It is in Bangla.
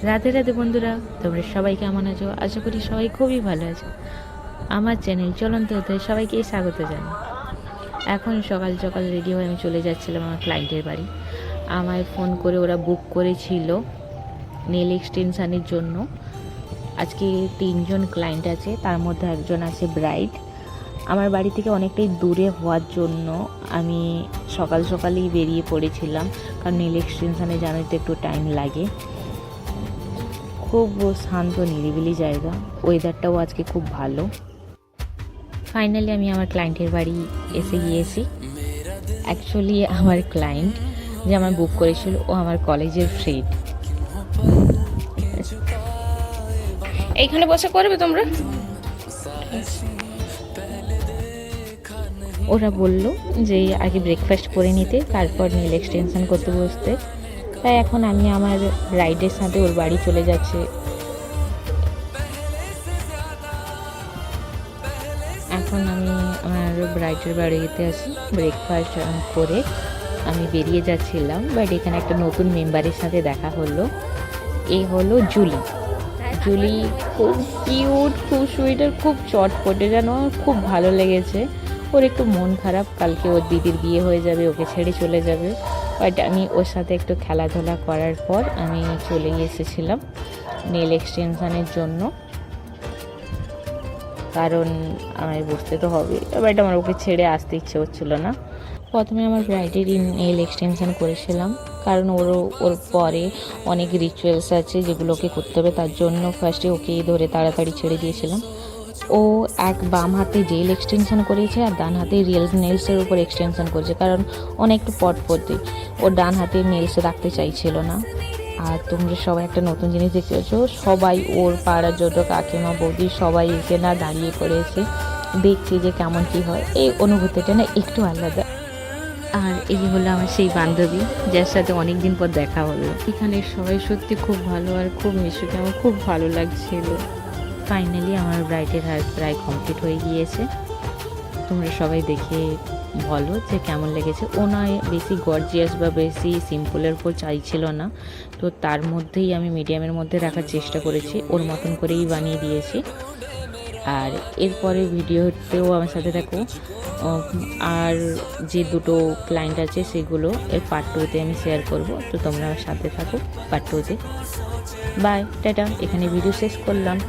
রাধে রাধে বন্ধুরা, তোমরা সবাই কেমন আছো? আশা করি সবাই খুবই ভালো আছো। আমার চ্যানেল চলন্ত হতে সবাইকে স্বাগত জানাই। এখন সকাল সকাল রেডি হয়ে আমি চলে যাচ্ছিলাম আমার ক্লায়েন্টের বাড়ি। আমায় ফোন করে ওরা বুক করেছিল নেল এক্সটেনশানের জন্য। আজকে 3জন ক্লায়েন্ট আছে, তার মধ্যে একজন আছে ব্রাইড। আমার বাড়ি থেকে অনেকটাই দূরে হওয়ার জন্য আমি সকাল সকালেই বেরিয়ে পড়েছিলাম, কারণ নেল এক্সটেনশানে জানোই তো একটু টাইম লাগে। খুব শান্ত নিরিবিলি জায়গা, ওয়েদারটাও আজকে খুব ভালো। ফাইনালি আমি আমার ক্লায়েন্টের বাড়ি এসে গিয়েছি। অ্যাকচুয়ালি আমার ক্লায়েন্ট যে আমার বুক করেছিল ও আমার কলেজের ফ্রেন্ড। এইখানে বসে করবে তোমরা? ওরা বলল যে আগে ব্রেকফাস্ট করে নিতে, তারপর নেল এক্সটেনশন করতে বসতে। তাই এখন আমি আমার রাইডের সাথে ওর বাড়ি চলে যাচ্ছে। এখন আমি আমার ব্রাইডের বাড়িতে আছি। ব্রেকফাস্ট করে আমি বেরিয়ে যাচ্ছিলাম, বাট এখানে একটা নতুন মেম্বারের সাথে দেখা হলো। এ হলো জুলি। জুলি খুব কিউট, খুব সুইট আর খুব চটপটে, যেন খুব ভালো লেগেছে। ওর একটু মন খারাপ, কালকে ওর দিদির বিয়ে হয়ে যাবে, ওকে ছেড়ে চলে যাবে। বাট আমি ওর সাথে একটু খেলাধুলা করার পর আমি চলে এসেছিলাম নেল এক্সটেনশানের জন্য, কারণ আমায় বসতে তো হবে। বাট আমার ওকে ছেড়ে আসতে ইচ্ছে হচ্ছিলো না। প্রথমে আমার ব্রাইডেরই নেল এক্সটেনশন করেছিলাম, কারণ ওর পরে অনেক রিচুয়ালস আছে যেগুলোকে করতে হবে, তার জন্য ফার্স্টে ওকেই ধরে তাড়াতাড়ি ছেড়ে দিয়েছিলাম। ও এক বাম হাতে জেল এক্সটেনশন করেছে আর ডান হাতে রিয়েল নেলসের উপর এক্সটেনশন করেছে, কারণ অনেকটা পটপটে ও ডান হাতে নেলস রাখতে চাইছিল না। আর তোমরা সবাই একটা নতুন জিনিস দেখতে পাচ্ছ, সবাই ওর পাড়ার যত কাকিমা বৌদি সবাই এসে না দাঁড়িয়ে পড়েছে, দেখছি যে কেমন কী হয়। এই অনুভূতিটা না একটু আলাদা। আর এই হলো আমার সেই বান্ধবী, যার সাথে অনেক দিন পর দেখা হলো। এখানে সবাই সত্যি খুব ভালো আর খুব মিশুকে, আমার খুব ভালো লাগছিল। ফাইনালি আমার ব্রাইডের হার প্রায় কমপ্লিট হয়ে গিয়েছে। তোমরা সবাই দেখে বলো যে কেমন লেগেছে। ও নয় বেশি গর্জিয়াস বা বেশি সিম্পলের উপর চাইছিল না, তো তার মধ্যেই আমি মিডিয়ামের মধ্যে রাখার চেষ্টা করেছি, ওর মতন করেই বানিয়ে দিয়েছি। আর এরপরে ভিডিওতেও আমার সাথে থাকো। আর যে দুটো ক্লায়েন্ট আছে সেগুলো এর পার্ট 2-তে আমি শেয়ার করব, তো তোমরা আমার সাথে থাকো পার্ট 2-তে। Bye, tata. এখানে ভিডিও শেষ করলাম।